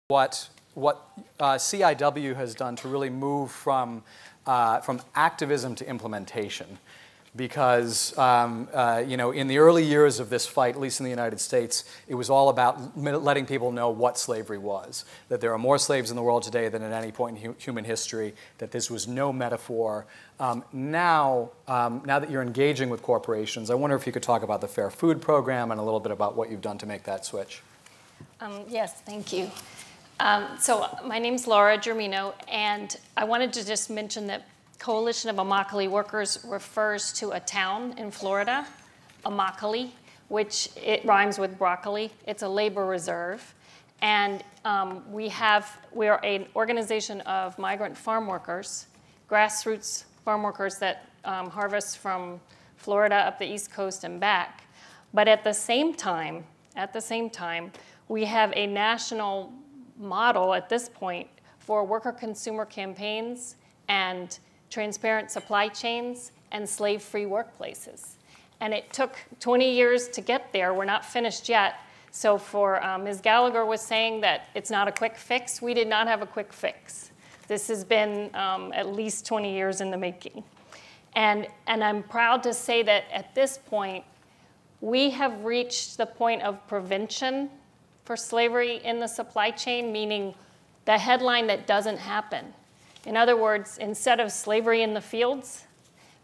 what CIW has done to really move from activism to implementation. Because in the early years of this fight, at least in the United States, it was all about letting people know what slavery was, that there are more slaves in the world today than at any point in human history, that this was no metaphor. Now that you're engaging with corporations, I wonder if you could talk about the Fair Food Program and a little bit about what you've done to make that switch. Yes, thank you. So my name's Laura Germino, and I wanted to just mention that Coalition of Immokalee Workers refers to a town in Florida, Immokalee, which it rhymes with broccoli. It's a labor reserve. And we are an organization of migrant farm workers, grassroots farm workers that harvest from Florida up the East Coast and back. But at the same time, we have a national model at this point for worker consumer campaigns and transparent supply chains and slave-free workplaces. And it took 20 years to get there. We're not finished yet. So for Ms. Gallagher was saying that it's not a quick fix. We did not have a quick fix. This has been at least 20 years in the making. And I'm proud to say that at this point, we have reached the point of prevention for slavery in the supply chain, meaning the headline that doesn't happen. In other words, instead of slavery in the fields,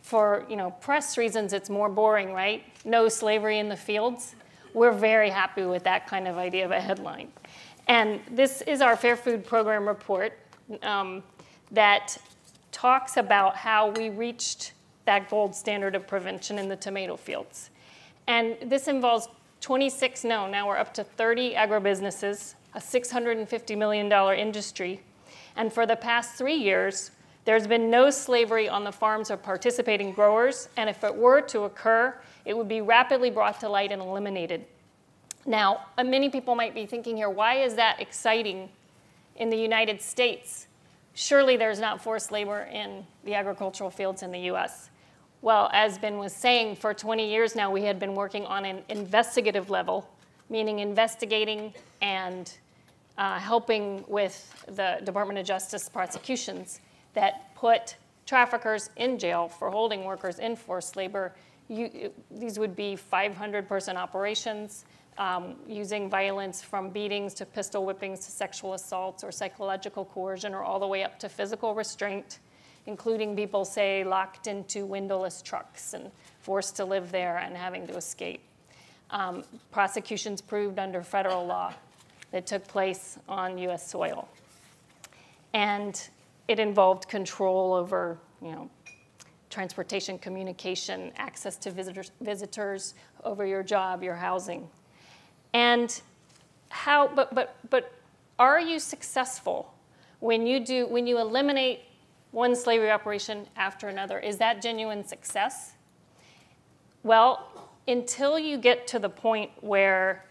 for press reasons, it's more boring, right? No slavery in the fields. We're very happy with that kind of idea of a headline. And this is our Fair Food Program report that talks about how we reached that gold standard of prevention in the tomato fields. And this involves 26, now we're up to 30 agribusinesses, a $650 million industry. And for the past 3 years, there's been no slavery on the farms of participating growers, and if it were to occur, it would be rapidly brought to light and eliminated. Now, many people might be thinking here, why is that exciting in the United States? Surely there's not forced labor in the agricultural fields in the US. Well, as Ben was saying, for 20 years now, we had been working on an investigative level, meaning investigating and helping with the Department of Justice prosecutions that put traffickers in jail for holding workers in forced labor. These would be 500-person operations, using violence from beatings to pistol whippings to sexual assaults or psychological coercion, or all the way up to physical restraint, including people, say, locked into windowless trucks and forced to live there and having to escape. Prosecutions proved under federal law that took place on US soil. And it involved control over, transportation, communication, access to visitors, over your job, your housing. And but are you successful when you eliminate one slavery operation after another? Is that genuine success? Well, until you get to the point where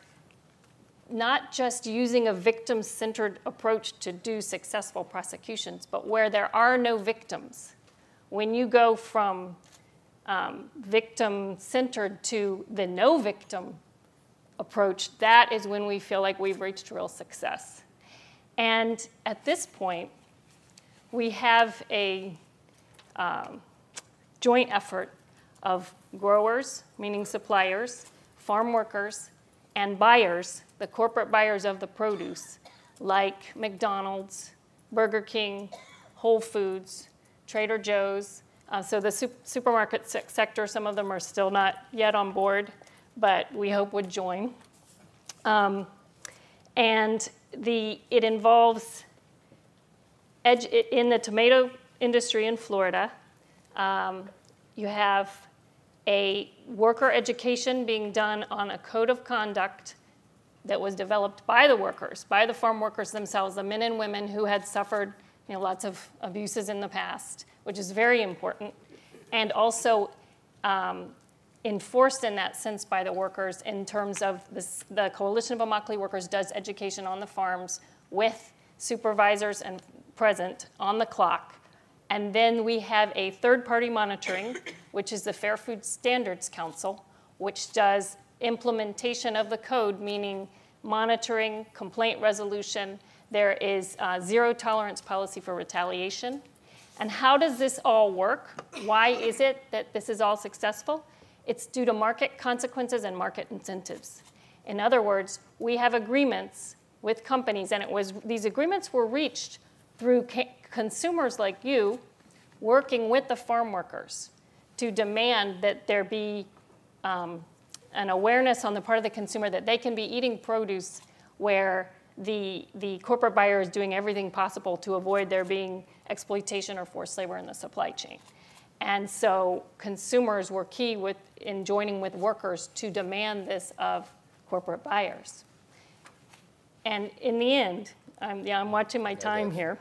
not just using a victim-centered approach to do successful prosecutions, but where there are no victims. When you go from victim-centered to the no-victim approach, that is when we feel like we've reached real success. And at this point, we have a joint effort of growers, meaning suppliers, farm workers, and buyers, the corporate buyers of the produce, like McDonald's, Burger King, Whole Foods, Trader Joe's. So the supermarket sector, some of them are still not yet on board, but we hope would join. And it involves, in the tomato industry in Florida, you have a worker education being done on a code of conduct that was developed by the workers, by the farm workers themselves, the men and women who had suffered lots of abuses in the past, which is very important, and also enforced in that sense by the workers in terms of this. The Coalition of Immokalee Workers does education on the farms with supervisors and present on the clock. And then we have a third-party monitoring, which is the Fair Food Standards Council, which does implementation of the code, meaning monitoring, complaint resolution, There is zero tolerance policy for retaliation. And how does this all work? Why is it that this is all successful? It's due to market consequences and market incentives. In other words, we have agreements with companies, and these agreements were reached through consumers like you working with the farm workers to demand that there be an awareness on the part of the consumer that they can be eating produce where the corporate buyer is doing everything possible to avoid there being exploitation or forced labor in the supply chain. And so consumers were key in joining with workers to demand this of corporate buyers. And in the end, I'm watching my time here.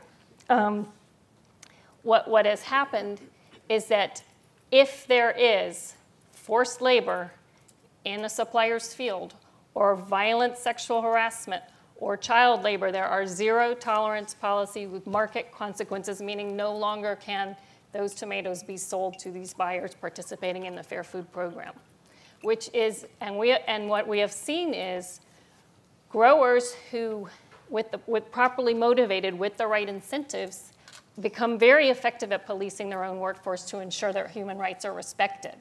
What has happened is that if there is forced labor in a supplier's field, or violent sexual harassment, or child labor, there are zero tolerance policy with market consequences, meaning no longer can those tomatoes be sold to these buyers participating in the Fair Food Program. Which is, and what we have seen is growers who, with properly motivated, with the right incentives, become very effective at policing their own workforce to ensure that human rights are respected.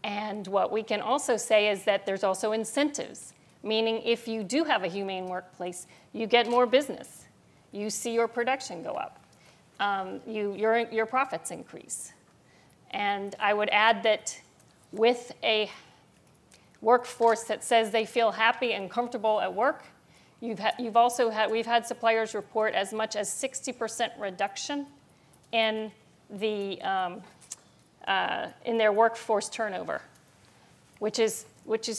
And what we can also say is that there's also incentives, meaning if you do have a humane workplace, you get more business. You see your production go up. Your profits increase. And I would add that with a workforce that says they feel happy and comfortable at work, we've had suppliers report as much as 60% reduction in their workforce turnover, which is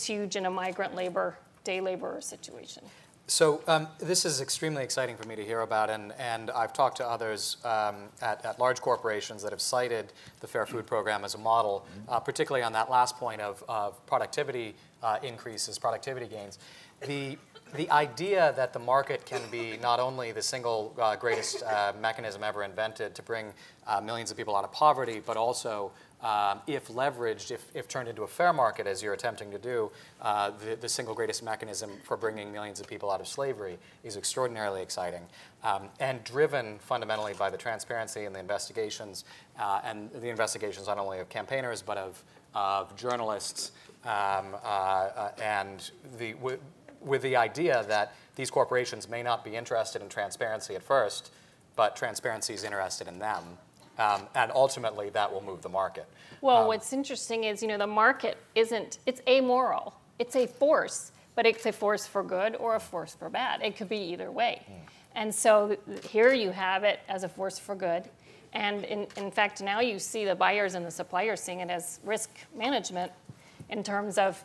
huge in a migrant labor, day laborer situation. So this is extremely exciting for me to hear about, and I've talked to others at large corporations that have cited the Fair Food Program as a model, particularly on that last point of productivity increases, productivity gains. The idea that the market can be not only the single greatest mechanism ever invented to bring millions of people out of poverty, but also, if leveraged, if turned into a fair market, as you're attempting to do, the single greatest mechanism for bringing millions of people out of slavery is extraordinarily exciting, and driven fundamentally by the transparency and the investigations not only of campaigners, but of journalists, and with the idea that these corporations may not be interested in transparency at first, but transparency is interested in them. And ultimately, that will move the market. Well, what's interesting is, the market it's amoral. It's a force, but it's a force for good or a force for bad. It could be either way. And so here you have it as a force for good. And in fact, now you see the buyers and the suppliers seeing it as risk management in terms of,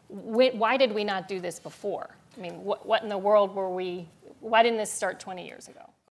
why did we not do this before? I mean, what in the world why didn't this start 20 years ago?